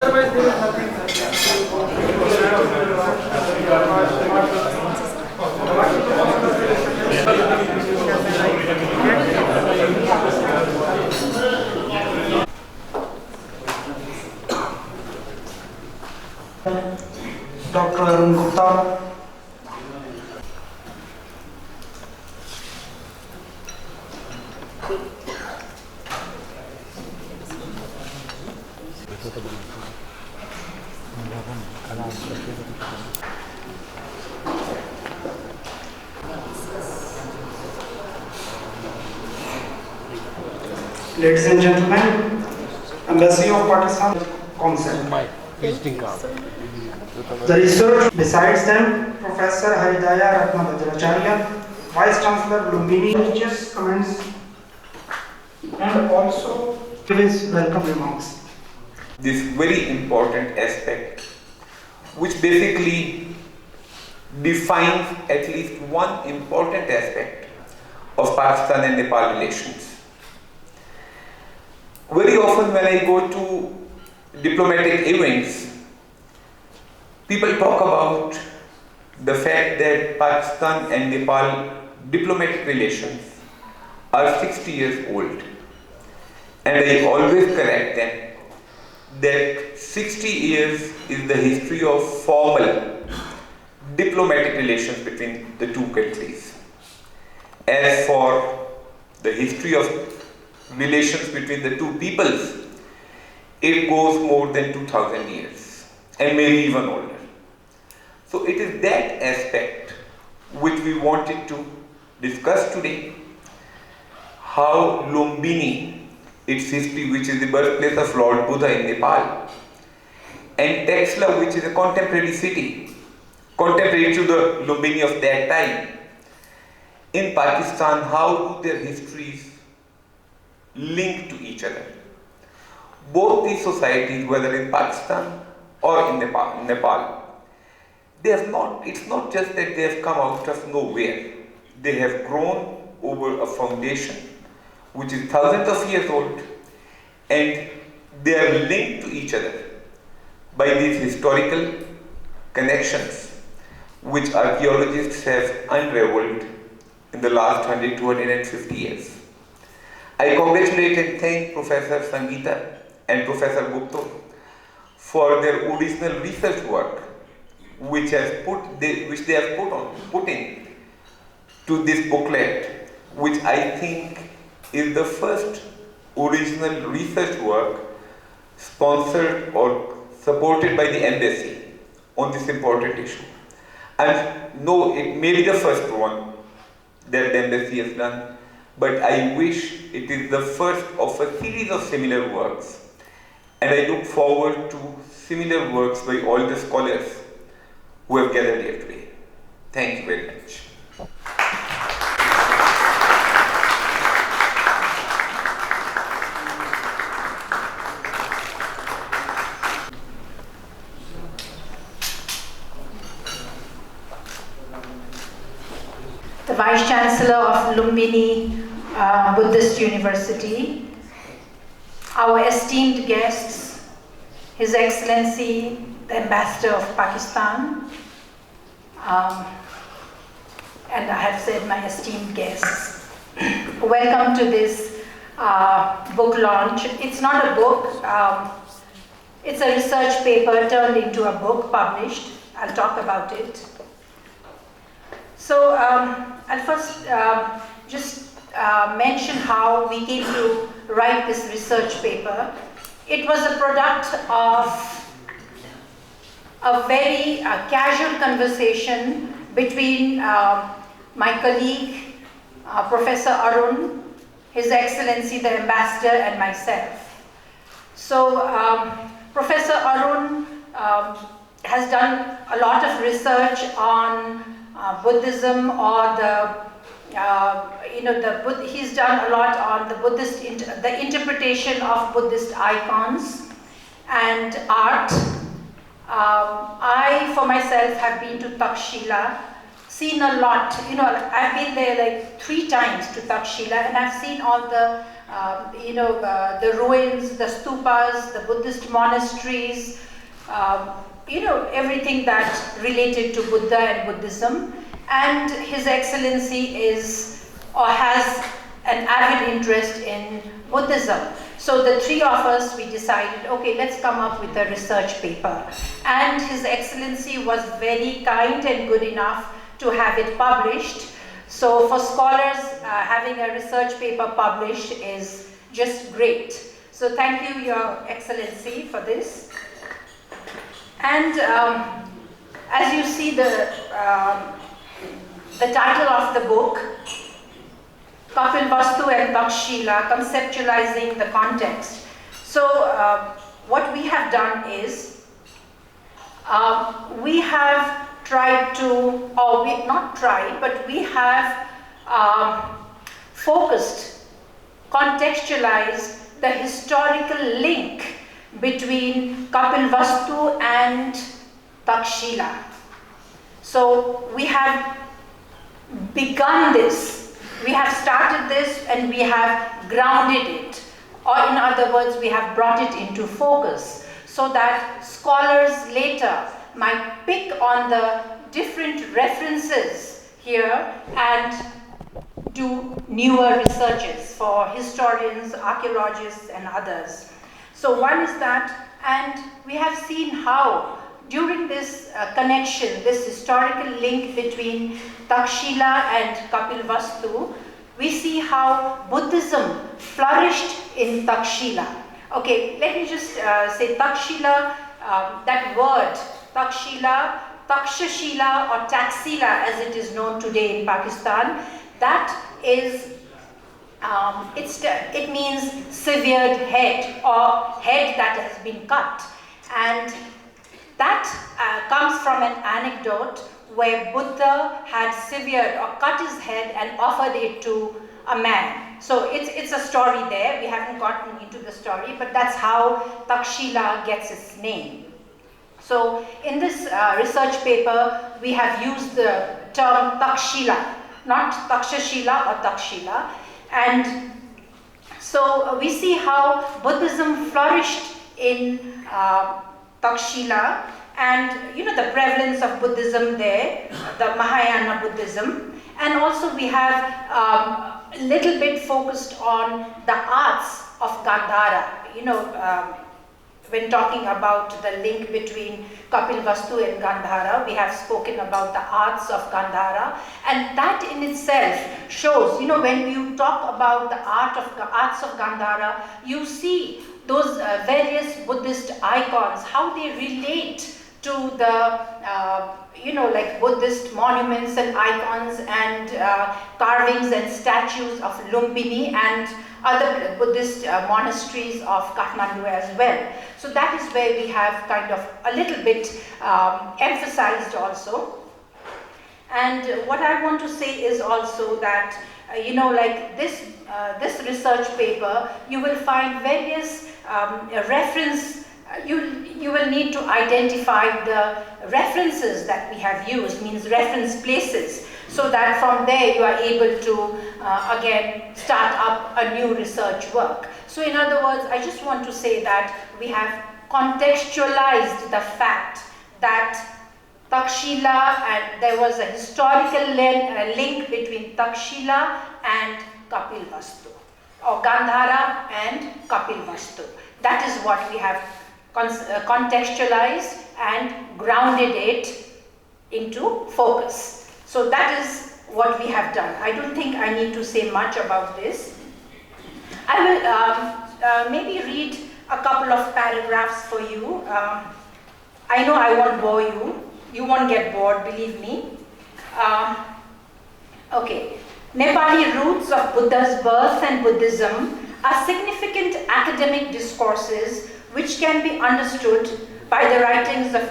Otherwise, there is nothing. Dr. Arun Gupta. Ladies and gentlemen, Embassy of Pakistan concept. The research besides them, Professor Haridaya Ratnabajracharya, Vice Chancellor Lumbini, just comments and also give his welcome remarks. This very important aspect, which basically defines at least one important aspect of Pakistan and Nepal relations. Very often when I go to diplomatic events, people talk about the fact that Pakistan and Nepal diplomatic relations are 60 years old. And I always correct them that 60 years is the history of formal diplomatic relations between the two countries. As for the history of relations between the two peoples, it goes more than 2000 years and maybe even older. So it is that aspect which we wanted to discuss today, how Lumbini, its history, which is the birthplace of Lord Buddha in Nepal, and Takshila, which is a contemporary city, contemporary to the Lumbini of that time, in Pakistan, how do their histories link to each other? Both these societies, whether in Pakistan or in Nepal, it's not just that they have come out of nowhere. They have grown over a foundation which is thousands of years old, and they are linked to each other by these historical connections which archaeologists have unraveled in the last 100, 250 years. I congratulate and thank Professor Sangeeta and Professor Gupta for their original research work which they have put in to this booklet, which I think is the first original research work sponsored or supported by the embassy on this important issue. And no, it may be the first one that the embassy has done, but I wish it is the first of a series of similar works. And I look forward to similar works by all the scholars who have gathered here today. Thank you very much. The Vice Chancellor of Lumbini Buddhist University, our esteemed guests, His Excellency, the Ambassador of Pakistan, and I have said my esteemed guests. Welcome to this book launch. It's not a book, it's a research paper turned into a book published. I'll talk about it. So I'll first just mention how we came to write this research paper. It was a product of a very casual conversation between my colleague, Professor Arun, His Excellency the Ambassador, and myself. So Professor Arun has done a lot of research on Buddhism, or he's done a lot on the interpretation of Buddhist icons and art. I, for myself, have been to Takshila, seen a lot. I've been there like 3 times to Takshila, and I've seen all the the ruins, the stupas, the Buddhist monasteries, everything that related to Buddha and Buddhism. And His Excellency is or has an avid interest in Buddhism. So the three of us, we decided, okay, let's come up with a research paper. And His Excellency was very kind and good enough to have it published. So for scholars, having a research paper published is just great. So thank you, Your Excellency, for this. And as you see the title of the book, Kapilvastu and Takshila, Conceptualizing the Context. So what we have done is, we have tried to, or we not tried, but we have focused, contextualized the historical link between Kapilvastu and Takshila. So we have begun this. We have started this and we have grounded it, or in other words, we have brought it into focus so that scholars later might pick on the different references here and do newer researches for historians, archaeologists, and others. So one is that, and we have seen how during this connection, this historical link between Takshila and Kapilvastu, we see how Buddhism flourished in Takshila. Okay, let me just say Takshila, that word, Takshila, Takshashila or Taxila as it is known today in Pakistan, that is, it means severed head or head that has been cut. And that comes from an anecdote where Buddha had severed or cut his head and offered it to a man. So it's a story there. We haven't gotten into the story, but that's how Takshila gets its name. So in this research paper, we have used the term Takshila, not Takshashila or Takshila. And so we see how Buddhism flourished in Takshila, and the prevalence of Buddhism there, the Mahayana Buddhism, and also we have a little bit focused on the arts of Gandhara. When talking about the link between Kapilvastu and Gandhara, we have spoken about the arts of Gandhara, and that in itself shows, when you talk about the arts of Gandhara, you see those various Buddhist icons, how they relate to the, like Buddhist monuments and icons and carvings and statues of Lumbini and other Buddhist monasteries of Kathmandu as well. So that is where we have kind of a little bit emphasized also. And what I want to say is also that, like this research paper, you will find various reference. You will need to identify the references that we have used, means reference places, so that from there you are able to again start up a new research work. So in other words, I just want to say that we have contextualized the fact that Takshila, and there was a historical link between Takshila and Kapilvastu, or Gandhara and Kapilvastu. That is what we have contextualized and grounded it into focus. So that is what we have done. I don't think I need to say much about this. I will maybe read a couple of paragraphs for you. I know I won't bore you. You won't get bored, believe me. Okay. Nepali roots of Buddha's birth and Buddhism are significant academic discourses which can be understood by the writings of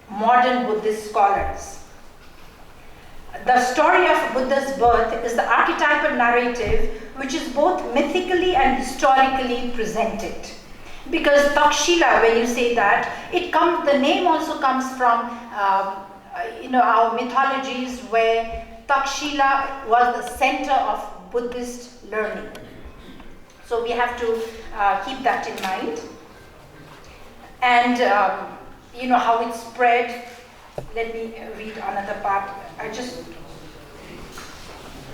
modern Buddhist scholars. The story of Buddha's birth is the archetypal narrative which is both mythically and historically presented. Because Takshila, when you say that, the name also comes from our mythologies where Takshila was the center of Buddhist learning. So we have to keep that in mind. And you know how it spread. Let me read another part. I just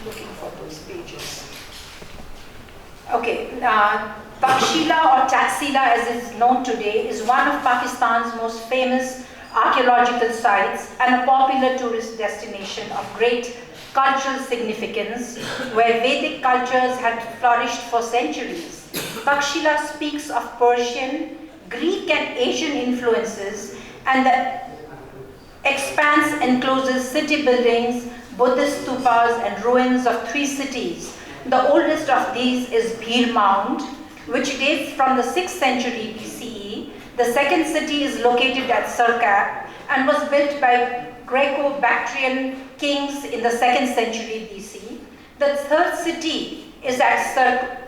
looking for those pages. Okay, Takshila or Takshila as is known today is one of Pakistan's most famous archaeological sites and a popular tourist destination of great cultural significance where Vedic cultures had flourished for centuries. Takshila speaks of Persian, Greek and Asian influences, and the expanse encloses city buildings, Buddhist stupas and ruins of 3 cities. The oldest of these is Bir Mound, which dates from the 6th century BCE. The second city is located at Sirkap and was built by Greco-Bactrian kings in the 2nd century BC. The third city is at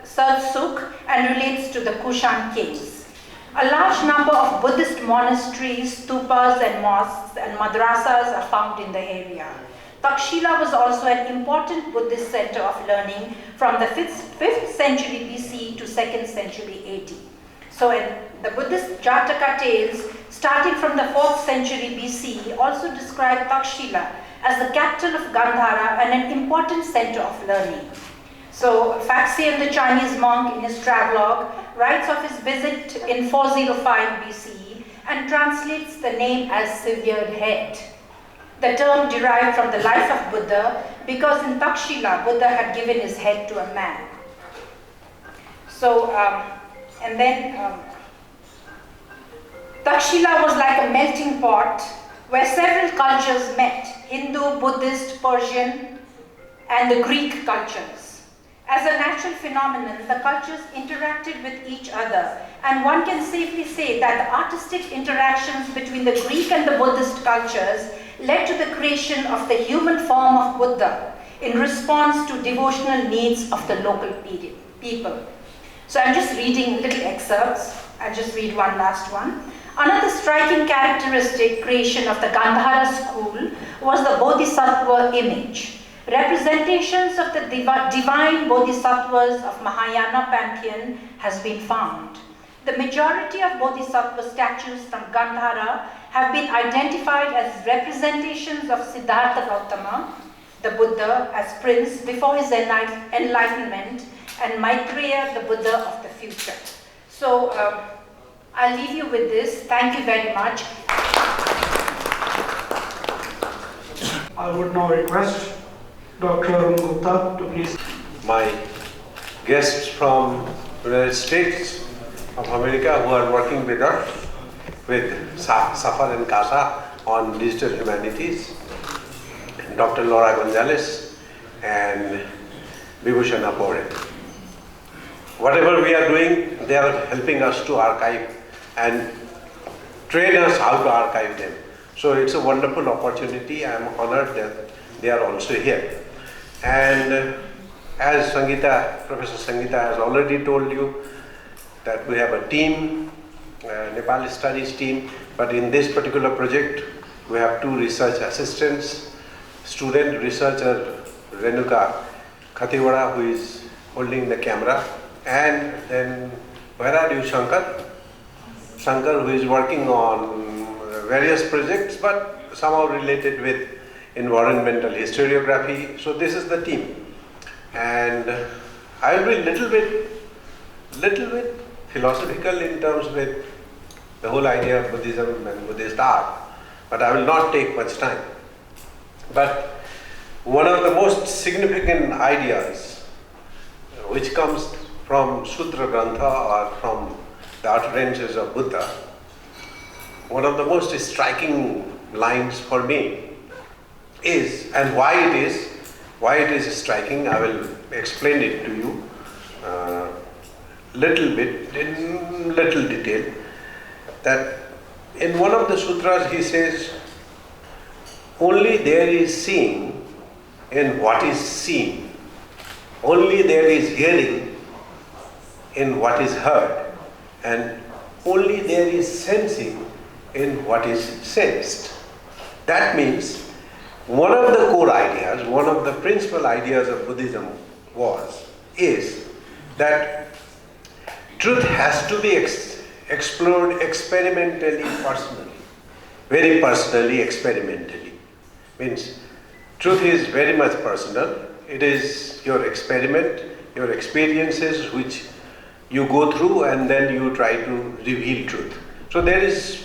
Sursuk and relates to the Kushan kings. A large number of Buddhist monasteries, stupas and mosques and madrasas are found in the area. Takshila was also an important Buddhist center of learning from the 5th century BC to 2nd century AD. So the Buddhist Jataka tales starting from the 4th century BC also describe Takshila as the capital of Gandhara and an important center of learning. So Faxian, the Chinese monk, in his travelogue, writes of his visit in 405 BCE and translates the name as severed head. The term derived from the life of Buddha because in Takshila, Buddha had given his head to a man. So, Takshila was like a melting pot where several cultures met, Hindu, Buddhist, Persian, and the Greek cultures. As a natural phenomenon, the cultures interacted with each other, and one can safely say that the artistic interactions between the Greek and the Buddhist cultures led to the creation of the human form of Buddha in response to devotional needs of the local people. So I'm just reading little excerpts. I'll just read one last one. Another striking characteristic creation of the Gandhara school was the Bodhisattva image. Representations of the divine bodhisattvas of Mahayana pantheon has been found. The majority of bodhisattva statues from Gandhara have been identified as representations of Siddhartha Gautama, the Buddha, as prince before his enlightenment, and Maitreya, the Buddha of the future. So I'll leave you with this. Thank you very much. I would now request Dr. Arun Gupta to please. My guests from United States of America who are working with us, with Safar and Casa on digital humanities, Dr. Laura Gonzalez and Vibhushan Apore. Whatever we are doing, they are helping us to archive and train us how to archive them. So it's a wonderful opportunity. I am honored that they are also here. And as Professor Sangeeta has already told you, that we have a team, Nepal Studies team, but in this particular project, we have 2 research assistants, student researcher Renuka Khatiwada, who is holding the camera, and then where are you, Shankar? Shankar, who is working on various projects, but somehow related with environmental historiography. So this is the team, and I will be little bit philosophical in terms with the whole idea of Buddhism and Buddhist art, but I will not take much time. But one of the most significant ideas which comes from Sutra Grantha or from the utterances of Buddha, one of the most striking lines for me is, and why it is striking, I will explain it to you little bit, in little detail, that in one of the sutras he says, only there is seeing in what is seen, only there is hearing in what is heard, and only there is sensing in what is sensed. That means one of the core ideas, one of the principal ideas of Buddhism is that truth has to be explored experimentally, personally. Very personally, experimentally. Means truth is very much personal. It is your experiment, your experiences which you go through and then you try to reveal truth. So there is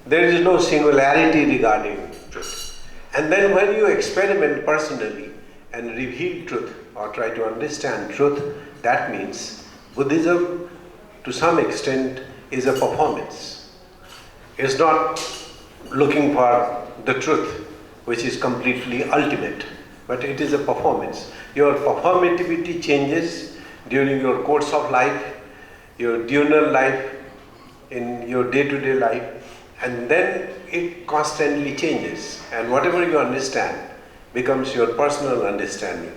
no singularity regarding truth. And then when you experiment personally and reveal truth or try to understand truth, that means Buddhism to some extent is a performance. It's not looking for the truth which is completely ultimate, but it is a performance. Your performativity changes during your course of life, your diurnal life, in your day-to-day life, and then it constantly changes, and whatever you understand becomes your personal understanding.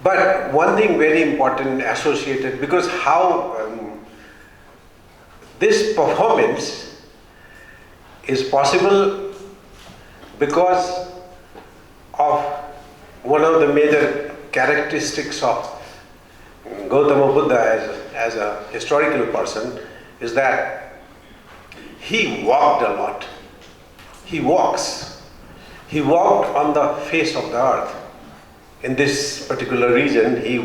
But one thing very important associated, because how this performance is possible because of one of the major characteristics of Gautama Buddha as a historical person is that he walked a lot. He walks. He walked on the face of the earth. In this particular region, he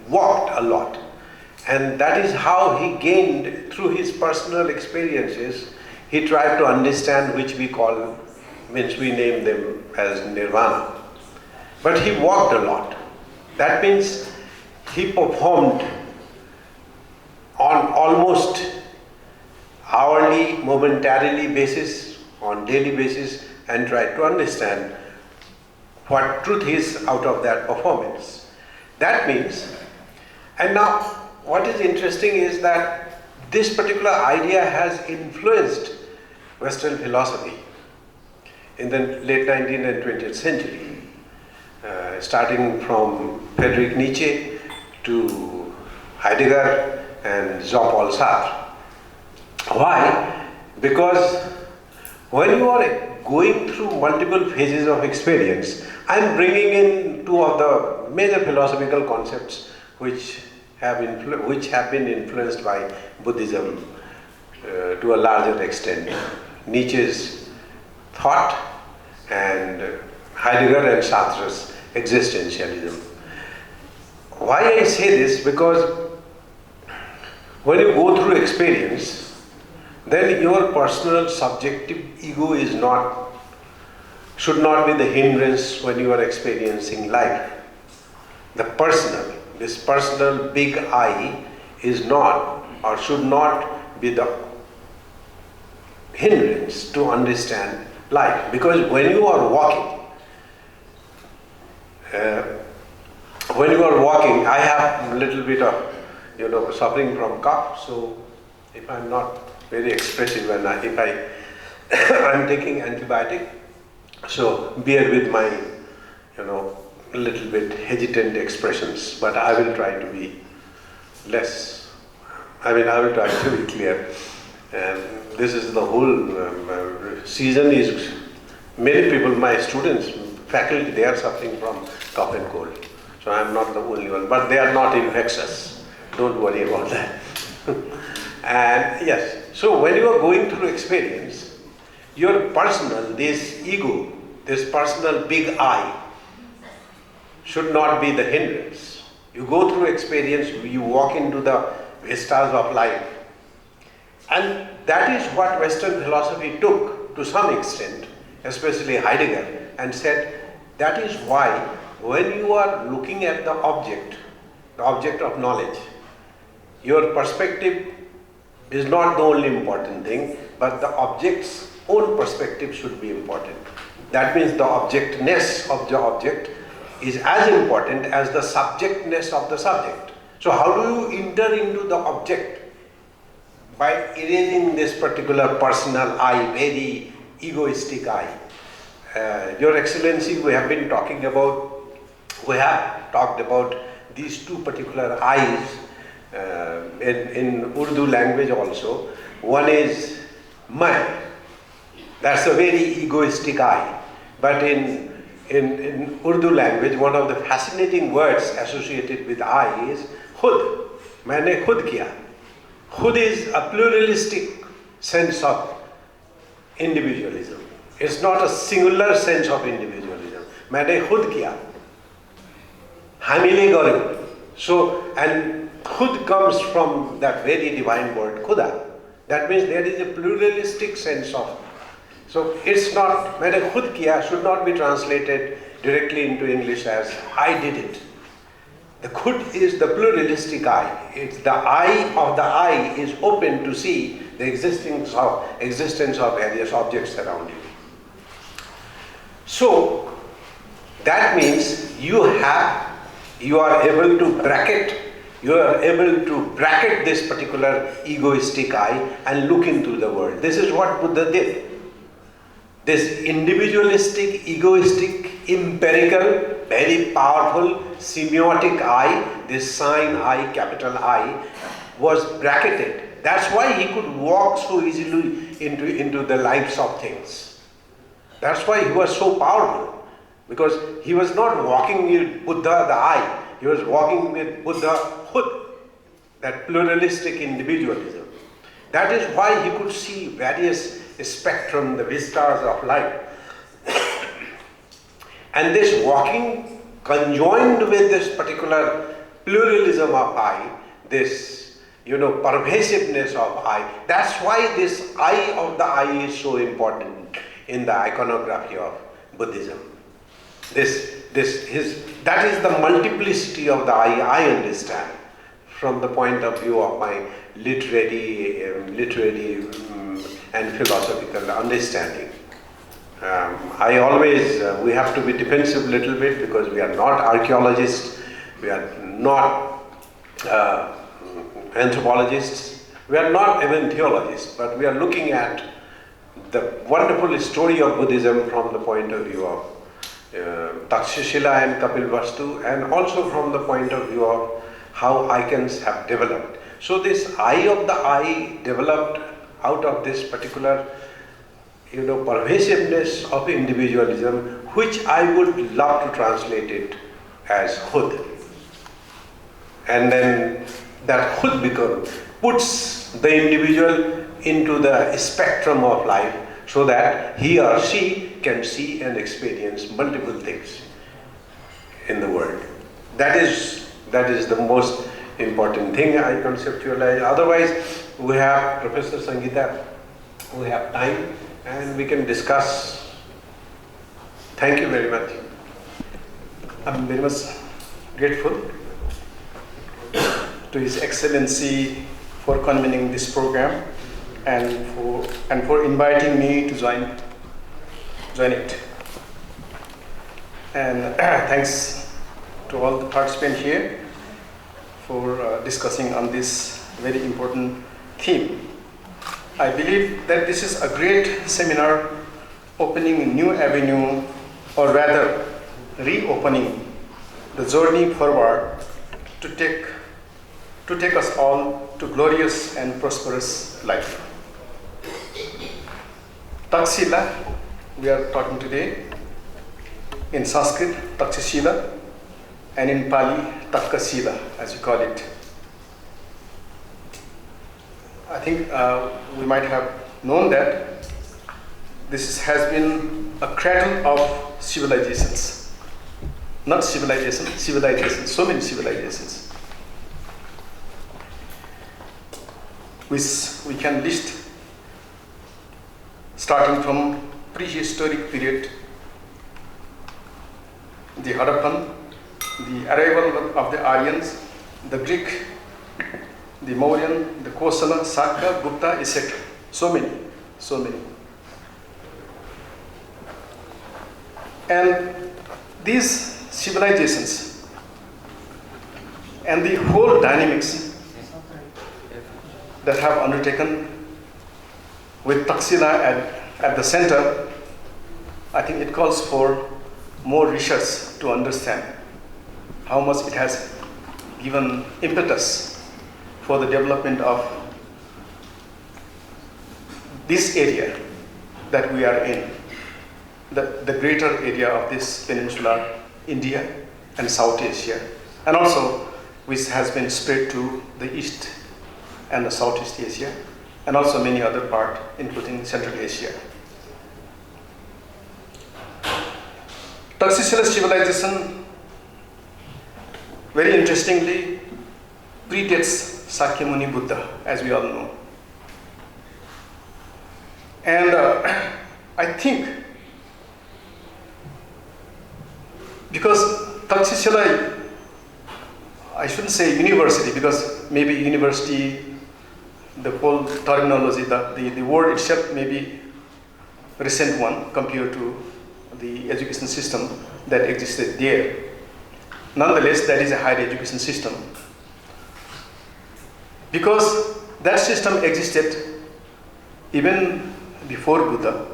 walked a lot. And that is how he gained, through his personal experiences, he tried to understand, which we call, means we name them as nirvana. But he walked a lot. That means he performed on almost hourly, momentarily basis, on daily basis, and tried to understand what truth is out of that performance. That means, and now what is interesting is that this particular idea has influenced Western philosophy in the late 19th and 20th century, starting from Friedrich Nietzsche to Heidegger and Jean-Paul Sartre. Why? Because when you are going through multiple phases of experience, I am bringing in two of the major philosophical concepts which have been influenced by Buddhism to a larger extent. Nietzsche's thought and Heidegger and Sartre's existentialism. Why I say this? Because when you go through experience, then your personal subjective ego should not be the hindrance when you are experiencing life. This personal big I is not or should not be the hindrance to understand life. Because when you are walking, I have a little bit of suffering from cough, so if I'm not very expressive and if I'm taking antibiotic, so bear with my little bit hesitant expressions, but I will try to be I will try to be clear. And this is the whole season is, many people, my students, faculty, they are suffering from cough and cold. So I am not the only one, but they are not infectious. Don't worry about that. And yes, so when you are going through experience, your personal, this ego, this personal big I should not be the hindrance. You go through experience, you walk into the vistas of life. And that is what Western philosophy took to some extent, especially Heidegger, and said that is why when you are looking at the object of knowledge, your perspective is not the only important thing, but the object's own perspective should be important. That means the objectness of the object is as important as the subjectness of the subject. So how do you enter into the object? By erasing this particular personal I, very egoistic I. Your Excellency, we have talked about these two particular I's in Urdu language also. One is Main. That's a very egoistic I. But in Urdu language, one of the fascinating words associated with I is Khud. मैंने खुद किया. Khud is a pluralistic sense of individualism. It's not a singular sense of individualism. मैंने खुद किया. हामीले गर्यौं. So, and khud comes from that very divine word khuda. That means there is a pluralistic sense of. So it's not, मैंने खुद किया should not be translated directly into English as I did it. The khud is the pluralistic eye. It's the eye of the eye is open to see the existence of various objects around you. So that means you are able to bracket this particular egoistic eye and look into the world. This is what Buddha did. This individualistic, egoistic, empirical, very powerful semiotic eye, this sign I, capital I, was bracketed. That's why he could walk so easily into the lives of things. That's why he was so powerful. Because he was not walking with Buddha the I, he was walking with Buddha Khud, that pluralistic individualism. That is why he could see various spectrum, the vistas of life. And this walking conjoined with this particular pluralism of I, this pervasiveness of I, that's why this eye of the I is so important in the iconography of Buddhism. That is the multiplicity of the I understand from the point of view of my literary and philosophical understanding. We have to be defensive a little bit because we are not archaeologists, we are not anthropologists, we are not even theologists, but we are looking at the wonderful story of Buddhism from the point of view of Takshila and Kapilvastu, and also from the point of view of how icons have developed. So this eye of the eye developed out of this particular pervasiveness of individualism, which I would love to translate it as Khud. And then that Khud puts the individual into the spectrum of life so that he or she can see and experience multiple things in the world. That is the most important thing I conceptualize. Otherwise, we have Professor Sangeeta, we have time and we can discuss. Thank you very much. I'm very much grateful to His Excellency for convening this program and for inviting me to join it. And thanks to all the participants here for discussing on this very important theme. I believe that this is a great seminar opening a new avenue, or rather reopening the journey forward to take us all to glorious and prosperous life. Takshila, we are talking today, in Sanskrit, Takshila, and in Pali, Takshila, as you call it. I think we might have known that this has been a cradle of civilizations. Not civilization, civilizations, so many civilizations, which we can list starting from prehistoric period, the Harappan, the arrival of the Aryans, the Greek, the Mauryan, the Kosala, Sakya, Gupta, etc. So many. And these civilizations and the whole dynamics that have undertaken with Takshila at the center, I think it calls for more research to understand how much it has given impetus for the development of this area that we are in, the greater area of this peninsular India and South Asia, and also which has been spread to the East and the Southeast Asia, and also many other parts, including Central Asia. Takshila civilization, very interestingly, predates Sakyamuni Buddha, as we all know. And I think because Takshila, I shouldn't say university, because maybe university, the whole terminology, the word itself may be a recent one compared to the education system that existed there. Nonetheless, that is a higher education system. Because that system existed even before Buddha.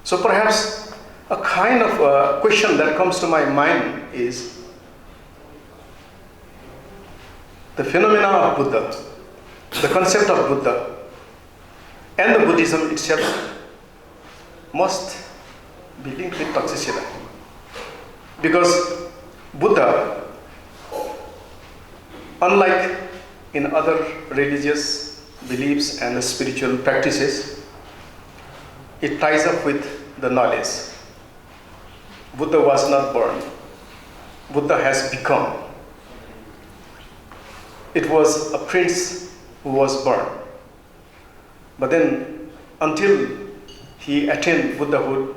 So perhaps a kind of question that comes to my mind is the phenomena of Buddha, the concept of Buddha, and the Buddhism itself must be linked with Takshila. Because Buddha, unlike in other religious beliefs and spiritual practices, it ties up with the knowledge. Buddha was not born. Buddha has become. It was a prince who was born. But then, until he attained Buddhahood,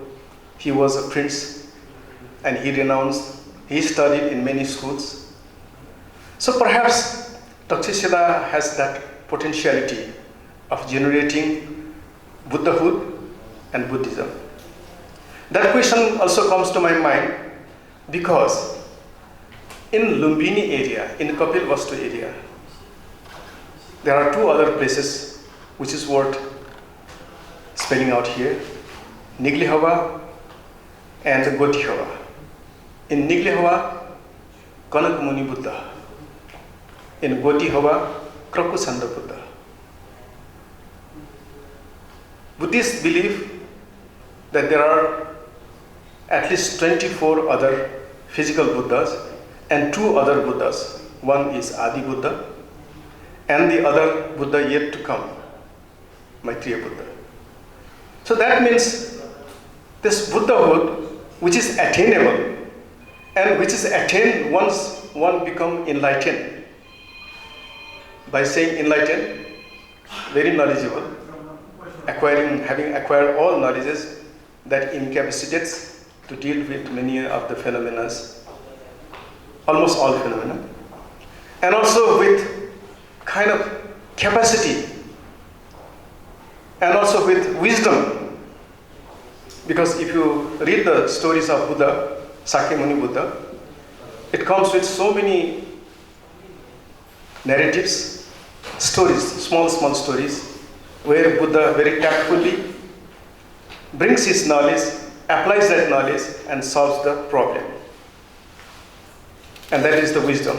he was a prince, and he renounced. He studied in many schools. So perhaps Takshila has that potentiality of generating Buddhahood and Buddhism. That question also comes to my mind because in Lumbini area, in Kapilvastu area, there are two other places which is worth spelling out here, Niglihava and Gotihava. In Niglihava, Kanak Muni Buddha. In Gotihava, Krakusanda Buddha. Buddhists believe that there are at least 24 other physical Buddhas and two other Buddhas. One is Adi Buddha and the other Buddha yet to come, Maitreya Buddha. So that means this Buddhahood, which is attainable and which is attained once one becomes enlightened. By saying enlightened, very knowledgeable, having acquired all knowledges that incapacitates to deal with many of the phenomena, almost all phenomena, and also with kind of capacity and also with wisdom. Because if you read the stories of Buddha, Sakyamuni Buddha, it comes with so many narratives, stories, small stories, where Buddha very tactfully brings his knowledge, applies that knowledge, and solves the problem. And that is the wisdom.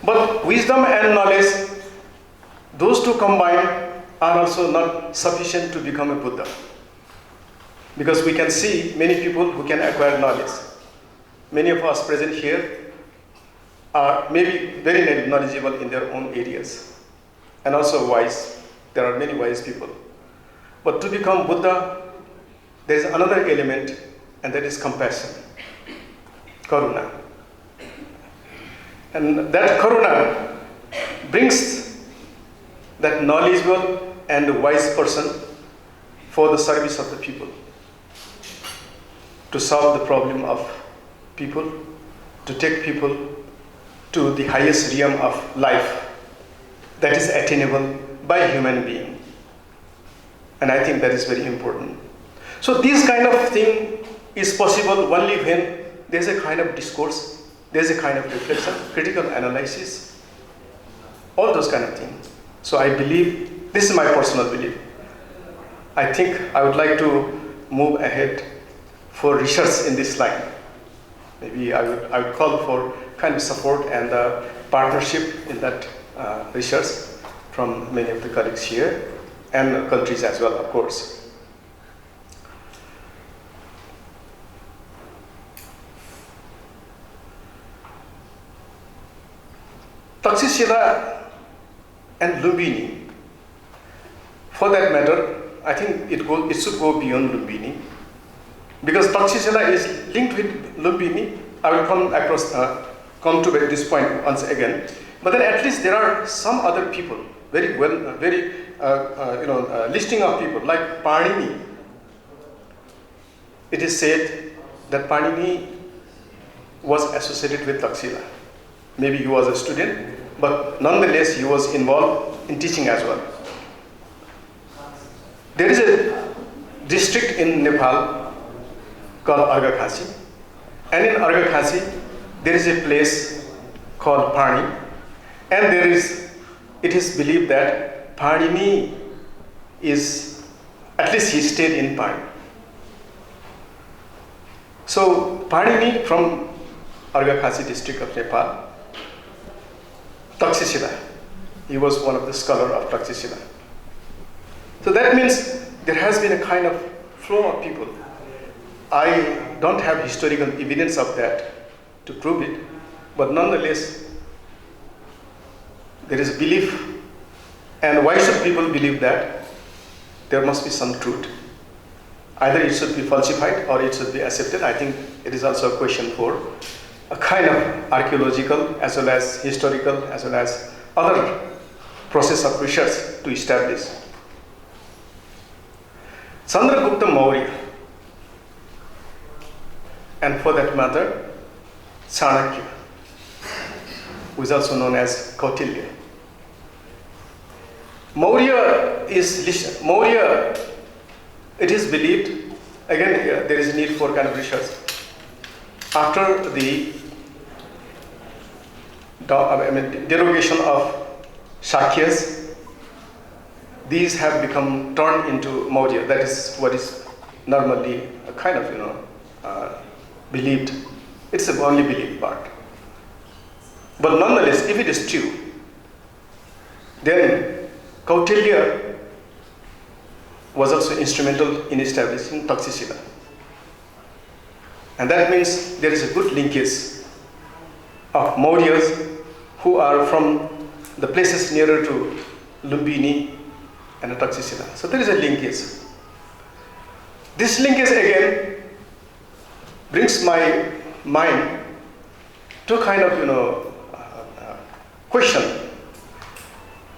But wisdom and knowledge, those two combined, are also not sufficient to become a Buddha. Because we can see many people who can acquire knowledge. Many of us present here are maybe very knowledgeable in their own areas, and also wise. There are many wise people. But to become Buddha, there is another element, and that is compassion, karuna. And that karuna brings that knowledgeable and wise person for the service of the people, to solve the problem of people, to take people to the highest realm of life that is attainable by human being. And I think that is very important. So this kind of thing is possible only when there's a kind of discourse, there's a kind of reflection, critical analysis, all those kind of things. So I believe, this is my personal belief, I think I would like to move ahead for research in this line. Maybe I would call for kind of support and partnership in that research from many of the colleagues here and countries as well, of course. Takshila and Lumbini, for that matter, I think it should go beyond Lumbini, because Takshila is linked with Lumbini. I will come to this point once again. But then at least there are some other people, listing of people like Panini. It is said that Panini was associated with Takshila. Maybe he was a student, but nonetheless he was involved in teaching as well. There is a district in Nepal called Argakhasi, and in Argakhasi there is a place called Pani, and it is believed that Panini is, at least he stayed in Pani. So Panini from Argakhasi district of Nepal, Takshila, he was one of the scholars of Takshila. So that means there has been a kind of flow of people. I don't have historical evidence of that to prove it, but nonetheless, there is a belief. And why should people believe that? There must be some truth. Either it should be falsified or it should be accepted. I think it is also a question for a kind of archaeological as well as historical as well as other process of research to establish. Chandragupta Maurya, and for that matter, Chanakya, who is also known as Kautilya. Maurya, it is believed, again there is need for kind of research. After the derogation of Shakyas, these have become turned into Maurya. That is what is normally a kind of believed. It's the only believed part. But nonetheless, if it is true, then Kautilya was also instrumental in establishing Takshila. And that means there is a good linkage of Mauryas who are from the places nearer to Lumbini and Takshila. So there is a linkage. This linkage again brings my mind to a kind of question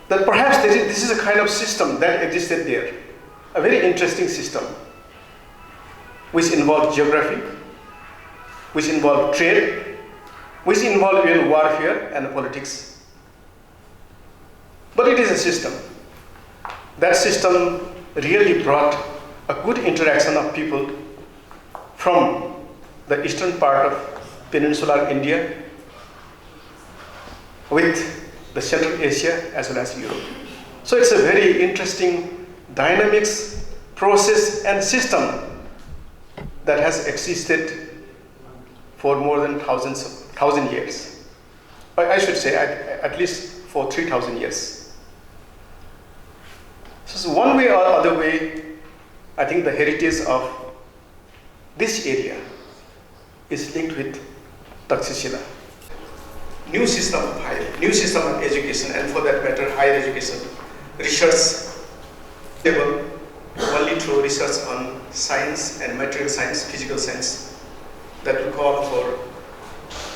that perhaps this is a kind of system that existed there, a very interesting system which involved geography, which involved trade, which involved even warfare and politics. But it is a system. That system really brought a good interaction of people from the eastern part of peninsular India with the Central Asia as well as Europe. So it's a very interesting dynamics, process and system that has existed for more than 1,000 years. I should say at least for 3,000 years. So one way or other way, I think the heritage of this area is linked with Takshila. New system of education, and for that matter, higher education, research, only through research on science and material science, physical science, that will call for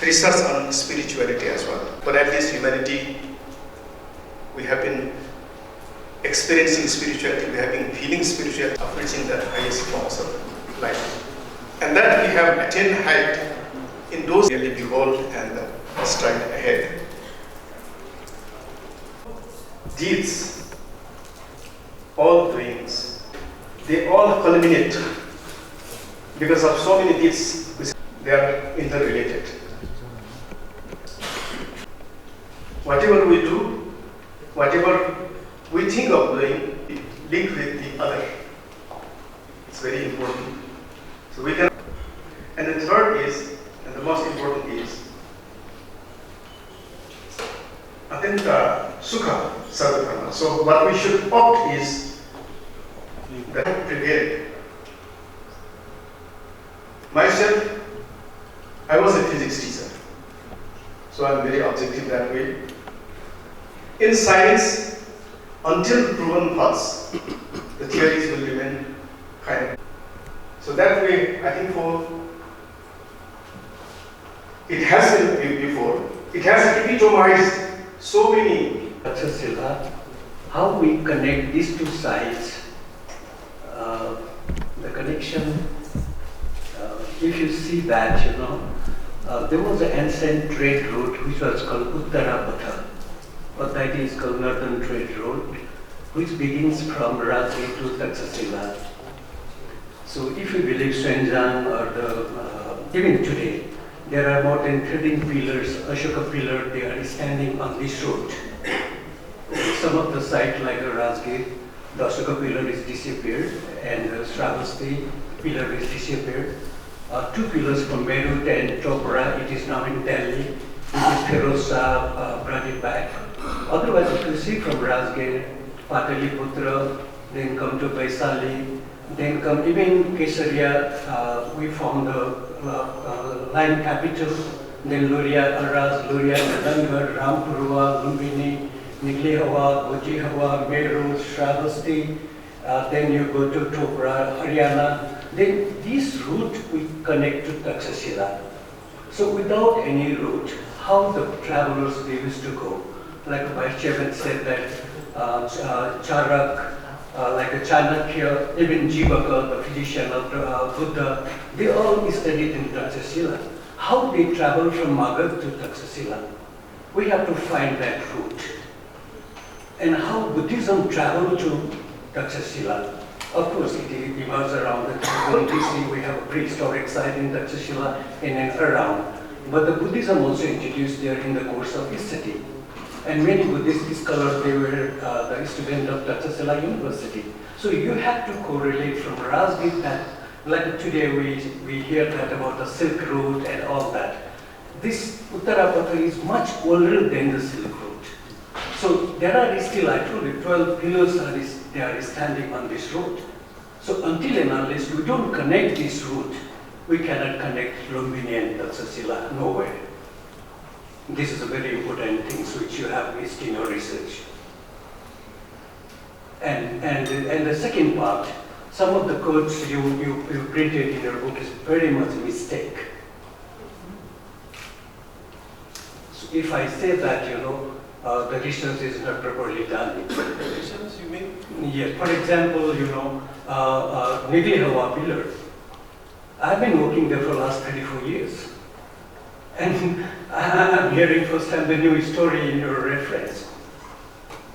research on spirituality as well. But at least humanity, we have been experiencing spirituality, we have been feeling spirituality of reaching the highest forms of life. And that we have attained height in those really behold and stride ahead. Deeds, all doings, they all culminate because of so many deeds, they are interrelated. Whatever we do, whatever we think of doing, link with the other. It's very important. So we can, and the third is, and the most important is, Atenta Sukha Sarvakarma. So what we should opt is that prevail. Myself, I was a physics teacher, so I'm very objective that way. in science, until proven false, the theories will remain kind. So that way, I think it has been before, it has epitomized so many. Takshila, how we connect these two sides, the connection, if you see that, there was an ancient trade route which was called Uttarapatha, or that is called Northern Trade Road, which begins from Rajgir to Takshila. So if you believe Swenjang or even today, there are more than 13 pillars, Ashoka pillar, they are standing on this road. Some of the sites like Rajgir, the Ashoka pillar is disappeared and the Shravasti pillar is disappeared. Two pillars from Meerut and Chopra, it is now in Delhi. It is Feroz Shah brought it back. Otherwise, if you see from Rajgir, Pataliputra, then come to Vaisali, then come even Kesaria, we found the line capital, then Luria, Arras, Luria, Nadangarh, Rampurwa, Lumbini, Nigli-Hawa, Goji-Hawa, Meerut, Shravasti, then you go to Chopra, Haryana. Then this route we connect to Takshila. So without any route, how the travelers they used to go? Like Vice Chairman said that Charak, like a Chanakya, even Jivaka, the physician of Buddha, they all studied in Takshila. How they travel from Magad to Takshila? We have to find that route. And how Buddhism traveled to Takshila. Of course, it evolves around the BC. We have a prehistoric site in Takshila and around. But the Buddhism also introduced there in the course of history. And many Buddhist scholars, they were the student of Takshila University. So you have to correlate from Rajgir that, like today we hear that about the Silk Road and all that. This Uttarapatha is much older than the Silk Road. So there are still, I told you, 12 pillars they are standing on this road. So until and unless we don't connect this route, we cannot connect Lumbini and Takshila, nowhere. This is a very important thing which you have missed in your research. And the second part, some of the codes you printed in your book is very much a mistake. So if I say that, the research is not properly done. Research, you mean? Yes. For example, Nigli-Hawa pillar. I've been working there for the last 34 years. And I'm hearing first time the new story in your reference.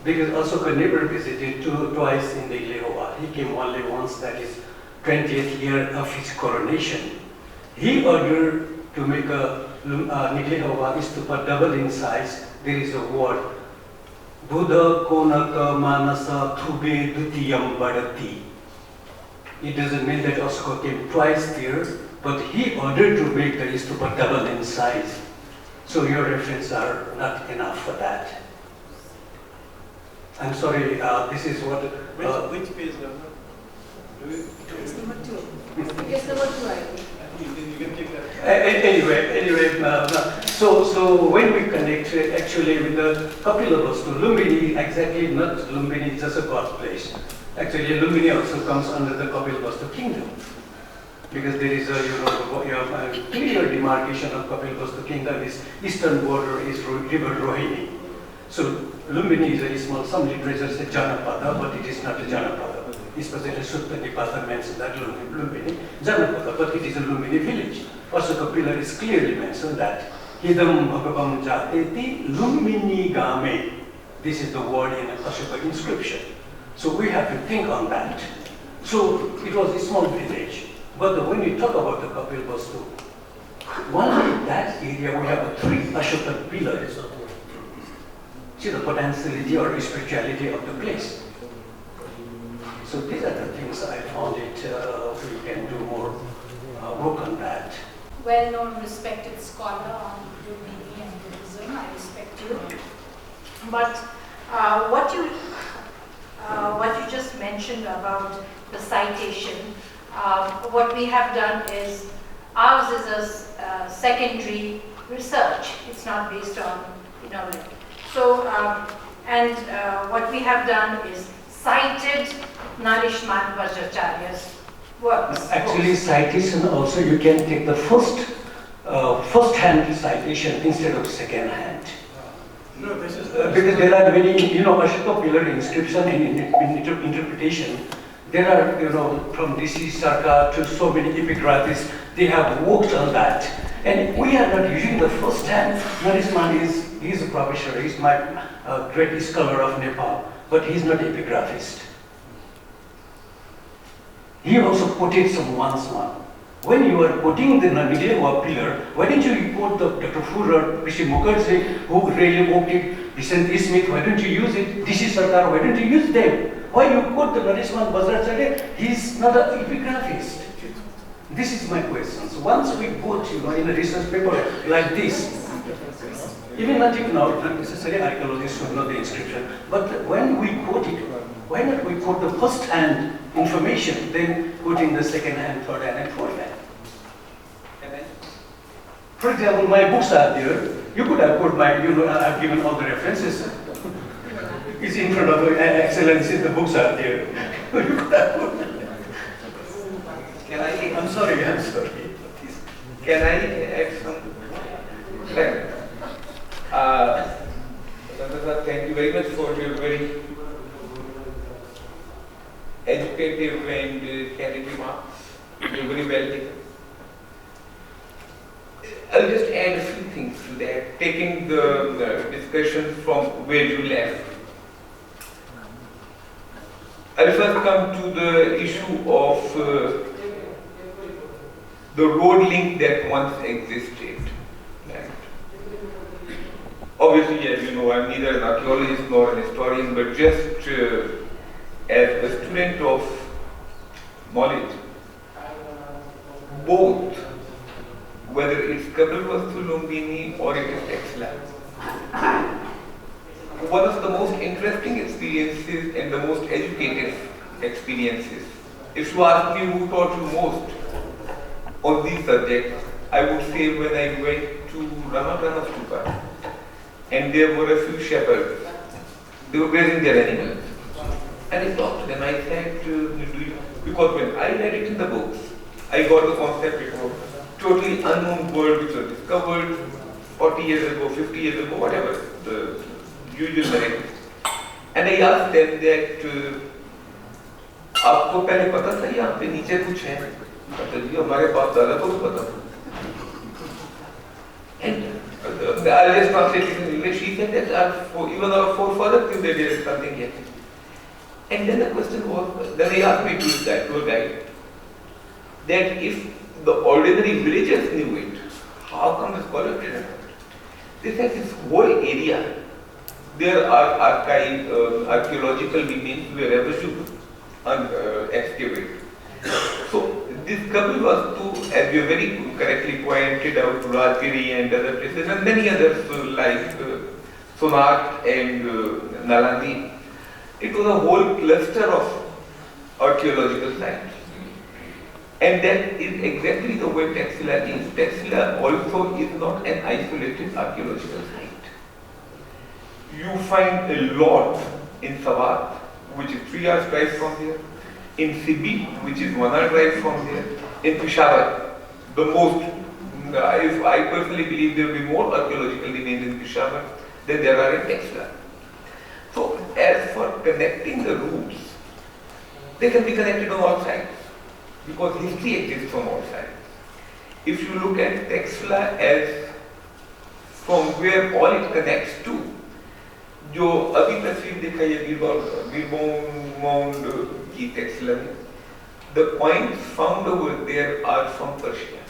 Because Ashoka never visited twice in Nigli-Hawa. He came only once, that is 20th year of his coronation. He ordered to make a Nigli-Hawa stupa double in size. There is a word, Buddha Konaka Manasa Thube Dutiyam Badati. It doesn't mean that Ashoka came twice there, but he ordered to make the stupa double in size. So your references are not enough for that. I'm sorry, this is what... which page number? It's number 2. It's number 2, I think. You can take that. Anyway, so when we connect actually with the Kapila Vastu, Lumbini exactly not Lumbini, just a god place. Actually, Lumbini also comes under the Kapila Vastu kingdom, because there is a clear demarcation of Kapila Vastu kingdom. Its eastern border is river Rohini. So Lumbini is a small. Some literature says Janapada, but it is not a Janapada. Especially Sutta Nipada mentioned that Lumbini, Janapada, but it is a Lumbini village. Ashoka pillar is clearly mentioned that Hidam Bhagavam Jateti Lumbini Game. This is the word in Ashoka inscription. So we have to think on that. So it was a small village. But when you talk about the Kapil Vastu, only in that area we have 3 Ashoka pillars. See the potentiality or spirituality of the place. So these are the things I found it, we can do more work on that. Well-known, respected scholar on Lumbini and Buddhism, I respect you. But what you just mentioned about the citation, what we have done is, ours is a secondary research. It's not based on, So And what we have done is cited Narishman Vajracharya's works. Actually, citation also you can take the first-hand citation instead of second-hand. No, this is Because there are many, Ashoka pillar inscription and interpretation. There are, from DC Sarkar to so many epigraphists, they have worked on that. And we are not using the first hand. Narishman he's a professor, he's my great scholar of Nepal, but he's not epigraphist. He also quoted some once one. When you are quoting the Namidewa pillar, why don't you quote the Dr. Fuller, P.C. Mukherjee, who really worked it, Vicent Smith, why don't you use it? DC Sarkar, why don't you use them? Why you quote the Narishman Vajracharya? He's not an epigraphist. This is my question. So once we quote, in a research paper like this, even not necessarily archaeologists should know the inscription, but when we quote it, why not we quote the first-hand information, then quoting the second-hand, third-hand, and fourth-hand? For example, my books are there. You could have put my, I've given all the references. It's in front of you, Excellency, the books are there. You could have put. I'm sorry. Can I add some? Thank you very much for your very educative and candid remarks. You're very well taken. I'll just add a few things to that, taking the discussion from where you left. I'll first come to the issue of the road link that once existed. Right? Obviously, as you know, I'm neither an archaeologist nor an historian, but just as a student of knowledge, both, whether it's Kabilvastu Lumbini or it is Takshila, one of the most interesting experiences and the most educative experiences. If you ask me who taught you most on these subjects, I would say when I went to Ramakrama Stupa and there were a few shepherds, they were grazing their animals. And I talked to them, I said, because when I read it in the books, I got the concept of a totally unknown world which was discovered 40 years ago, 50 years ago, whatever, the usual narrative. And I asked them that, आपको पहले पता था यहाँ पे नीचे कुछ है? पता जी हमारे बाप दादा को भी पता था. And I'll just translate it in English. He said that even our forefathers knew that there is something here. And then the question was, then they asked me to that tour guide, that if the ordinary villagers knew it, how come the scholars didn't know it? They said this whole area, there are archaeological remains wherever you excavate. So this Kabilvastu, as you very correctly pointed out, Rajgiri and other places, and many others like Sonat and Nalandi, it was a whole cluster of archaeological sites. And that is exactly the way Takshila is. Takshila also is not an isolated archaeological site. You find a lot in Sawat, which is 3 hours drive from here, in Sibi, which is 1 hour drive from here, in Peshawar, the most, I personally believe there will be more archaeological remains in Peshawar than there are in Takshila. So, as for connecting the roots, they can be connected on all sides, because history exists on all sides. If you look at Takshila as from where all it connects to, जो अभी तस्वीर दिखाई है बीरबोम mound की Takshila में, the coins found over there are from Persia.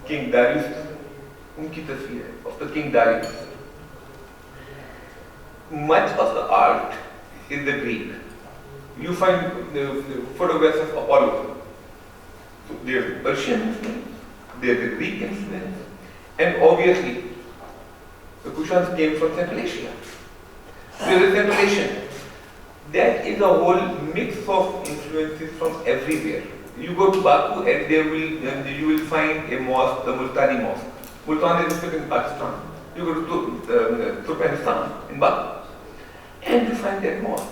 King Darius, उनकी तस्वीर है of the King Darius. Much of the art is the Greek. You find the photographs of Apollo. So there's Persian influence, there's the Greek influence, and obviously the Kushans came from Central Asia. There is Central Asian. That is a whole mix of influences from everywhere. You go to Baku and you will find a mosque, the Multani Mosque. Multan is in Pakistan. You go to Turkmenistan in Baku. And you find that mosque,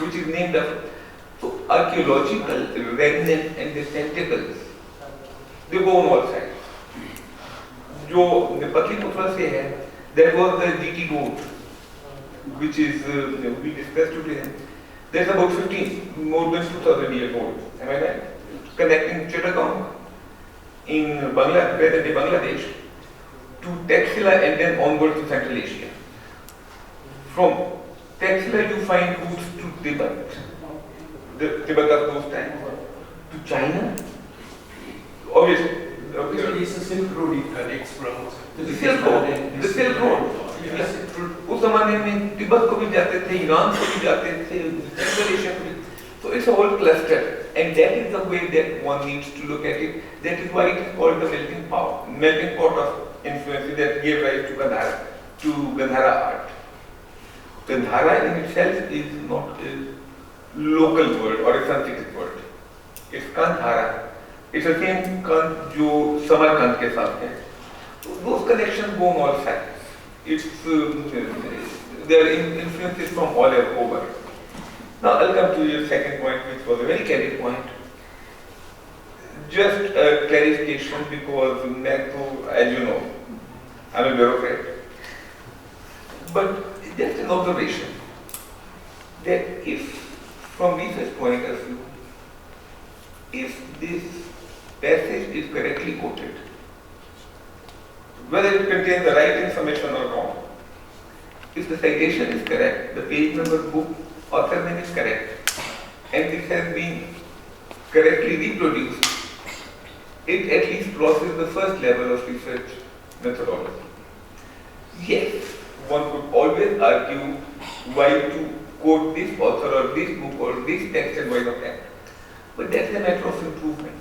which is named after. So archaeological remnants and the tentacles, they go on all sides. जो Patliputra से है, that was the GT road, which is we discussed today. That's about more than 2,000 years old. Am I right? Connecting Chittagong in present-day Bangladesh to Takshila and then onward to Central Asia. From Takshila you find routes to Tibet, the Tibet of those times, to China. Obviously, It's a Silk Road it connects from the Silk Road. The Silk Road. उस जमाने में तिब्बत को भी जाते थे, Iran को भी जाते थे, सेंट्रल एशिया को भी. So it's a whole cluster, and that is the way that one needs to look at it. That is why it is called the melting pot of influence that gave rise to Gandhara art. Gandhara in itself is not a local word or a Sanskrit word. It's Kandhara. It's the same Kand जो Samarkand के साथ है. So those connections go on all sides. It's their influence is from all over. Now I'll come to your second point, which was a very candid point. Just a clarification, because as you know, I'm a bureaucrat. But just an observation that if, from research point of view, if this passage is correctly quoted, whether it contains the right information or wrong, if the citation is correct, the page number, book, author name is correct, and this has been correctly reproduced, it at least crosses the first level of research methodology. Yes, one could always argue why to quote this author or this book or this text and why not that. But that's a matter of improvement.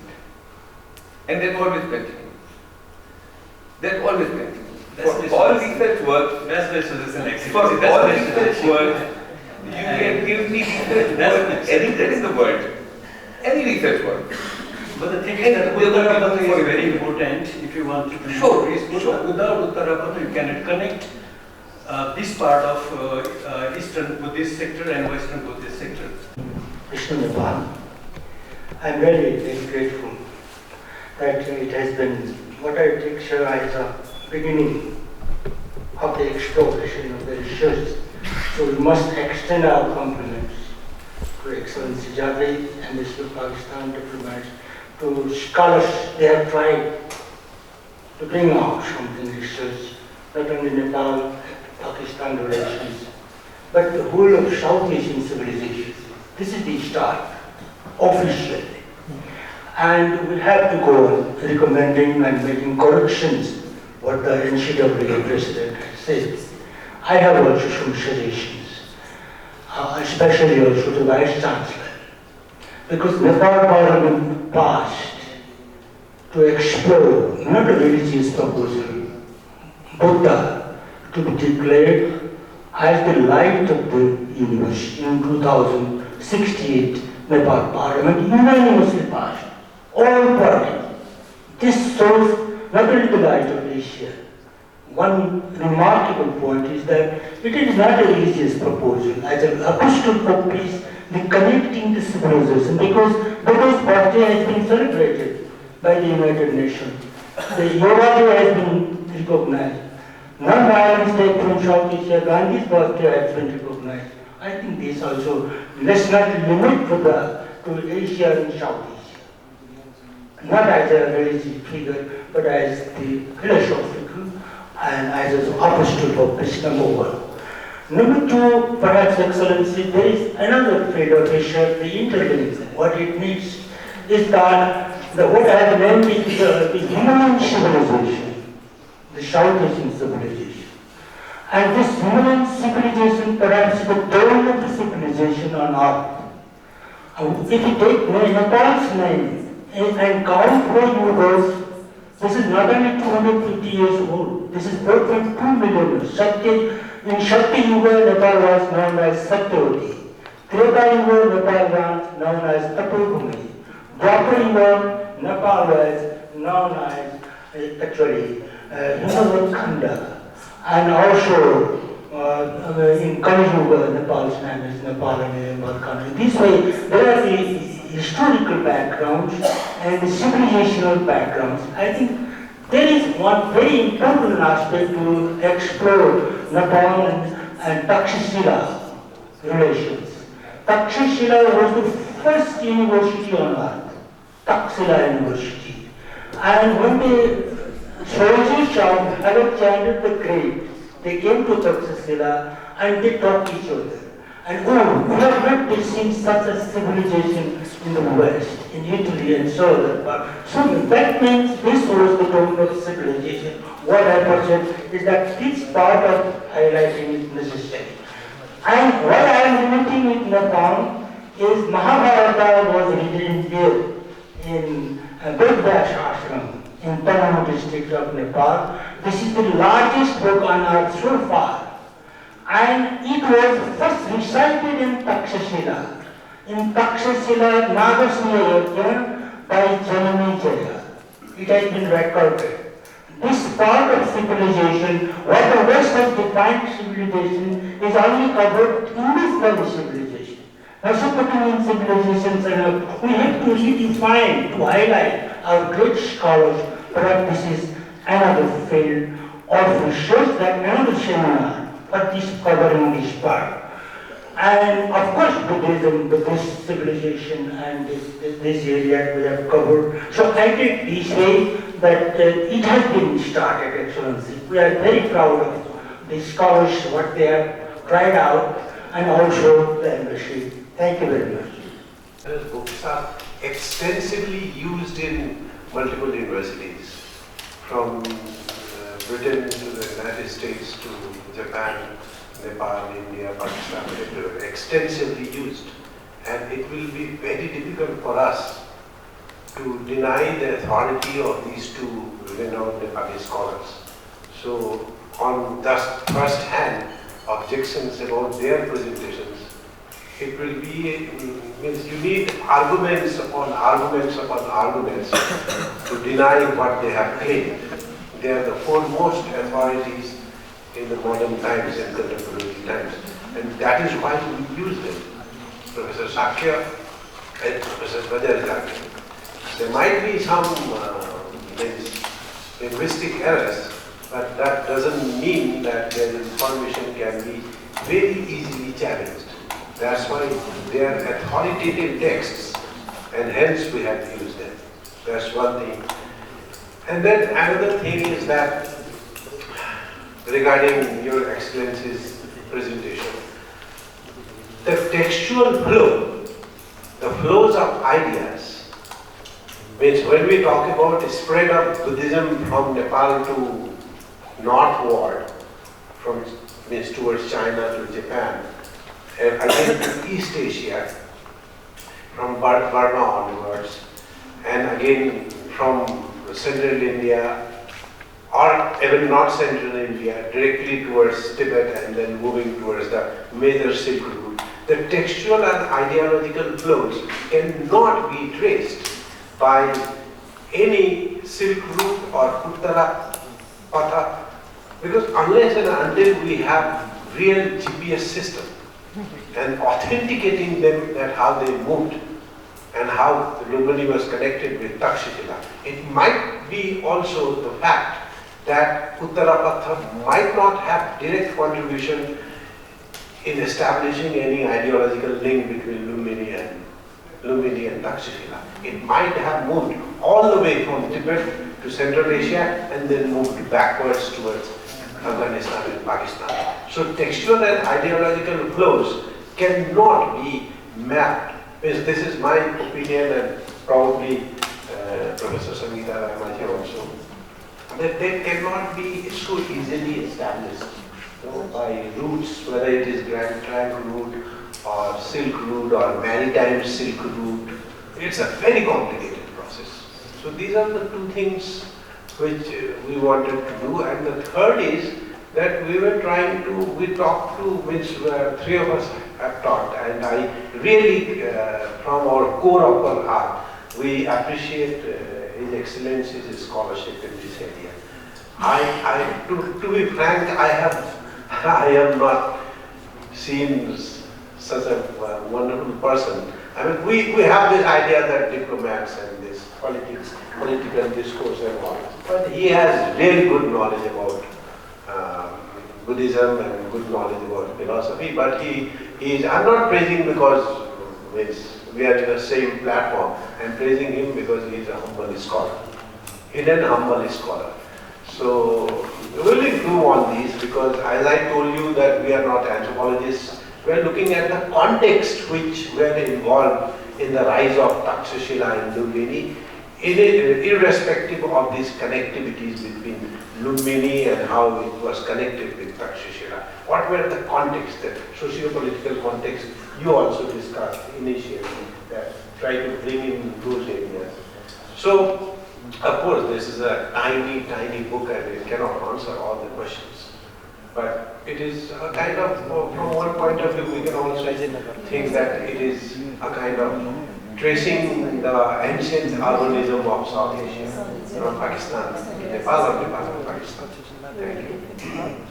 And that always continues. That always continues. For all research work, you can give me research work anywhere in the world. Any research work. But the thing is that Uttarapatha is very important if you want to do research. Without Uttarapatha, you cannot connect this part of Eastern Buddhist sector and Western Buddhist sector. Nepal. I'm very, very grateful that it has been what I take sure as a beginning of the exploration of the research. So we must extend our compliments to Excellency Javed and the Sri Pakistan diplomats, to scholars. They have tried to bring out something research, not only Nepal, Pakistan relations, but the whole of South Asian civilization. This is the start, officially. And we have to go on recommending and making corrections what the NCAA president has said. I have also some suggestions, especially also to Vice Chancellor, because Nepal Parliament passed to explore not a religious proposal, Buddha to be declared as the light of the universe in 2068 Nepal Parliament unanimously passed. All parties. This shows not only the light of Asia. One remarkable point is that it is not a religious proposal. As an apostle of peace, the connecting the civilization, because Buddha's birthday has been celebrated by the United Nations. The Yoga Day has been recognized. Non-violence Day from South Asia, Gandhi's birthday has been recognized. I think this also, let's not limit Buddha to Asia and South Asia. Not as a religious figure, but as the philosophical and as an apostle of peace, number one. Number two, perhaps Excellency, there is another field of research, the interlinked. What it means is that what I have named is the human civilization, the South Asian civilization. And this human civilization, perhaps the dawn of the civilization on earth. If you take Nepal's name and count where you goes, this is not only 250 years old, this is 4.2 million. In Shakti Yuga, Nepal was known as Satyavati. Treta Yuga, Nepal was known as Tapogumi. Dwapar Yuga, Nepal was known as Himalayan Khanda. And also in Kaliyuga, Nepal's name is Nepal and Balkan. This way, there are the historical backgrounds and the civilizational backgrounds. I think there is one very important aspect to explore Nepal and Takshila relations. Takshila was the first university on earth, Takshila University. And when the soldiers of Alexander the Great, they came to Takshila and they taught each other. And oh, we have not seen such a civilization in the West, in Italy and so on. So that means this was the tone of civilization. What I perceive is that this part of highlighting is necessary. And what I am limiting with Nepal is Mahabharata was written here in Bedvash Ashram in Tamil district of Nepal. This is the largest book on earth so far. And it was first recited in Takshila. In Takshila, Nagasmaya by Janamejaya. It has been recorded. This part of civilization, what the West has defined civilization, is only covered in this very civilization. Mesopotamian civilizations, we have to redefine, to highlight our great scholars. Perhaps this is another field of research, that another seminar, but this covering this part. And of course, Buddhism, the Buddhist civilization, and this area we have covered. So I take this way that it has been started, Excellency. We are very proud of the scholars, what they have tried out, and also the embassy. Thank you very much. Those books are extensively used in multiple universities, from Britain to the United States to Japan, Nepal, India, Pakistan, everywhere, extensively used. And it will be very difficult for us to deny the authority of these two renowned Nepali scholars. So, on just first-hand objections about their presentations, it will be, means you need arguments upon arguments upon arguments to deny what they have claimed. They are the foremost authorities in the modern times and contemporary times. And that is why we use them. Professor Sakya and Professor Bhajarjani. There might be some linguistic errors, but that doesn't mean that their information can be very easily challenged. That's why they are authoritative texts, and hence we have used them. That's one thing. And then another thing is that regarding Your Excellency's presentation, the textual flow, the flows of ideas, means when we talk about the spread of Buddhism from Nepal to northward, from means towards China to Japan, and again to East Asia, from Burma onwards, and again from Central India, or even not Central India, directly towards Tibet and then moving towards the major Silk Route. The textual and ideological flows cannot be traced by any Silk Route or Uttara Patha, because unless and until we have real GPS system and authenticating them that how they moved and how the Lumbini was connected with Takshila, it might be also the fact that Uttarapatha might not have direct contribution in establishing any ideological link between Lumbini and Takshila. It might have moved all the way from Tibet to Central Asia and then moved backwards towards Afghanistan and Pakistan. So textual and ideological flows cannot be mapped. This is my opinion, and probably Professor Sangeeta Ramaji also, that they cannot be so easily established by routes, whether it is Grand Trunk route or Silk Route or Maritime Silk Route. It's a very complicated process. So these are the two things which we wanted to do. And the third is that we were trying to, we talked to, which three of us have talked, and I really, from our core of our heart, we appreciate His Excellency's scholarship in this area. To be frank, I have I have not seen such a wonderful person. I mean, we have this idea that diplomats and this political discourse and all, but he has really good knowledge about Buddhism and good knowledge about philosophy. But he is, I'm not praising because we are in the same platform. I'm praising him because he is a humble scholar, hidden humble scholar. So we will improve on these because, as I told you, that we are not anthropologists. We are looking at the context which were involved in the rise of Takshila and Lumbini, irrespective of these connectivities between Lumbini and how it was connected with Takshila. What were the context, the socio-political context you also discussed initially, that try to bring in those areas. So, of course, this is a tiny, tiny book and it cannot answer all the questions. But it is a kind of, from one point of view, we can also think that it is a kind of tracing the ancient urbanism of South Asia, from Pakistan, Nepal or Nepal to Pakistan. Thank you.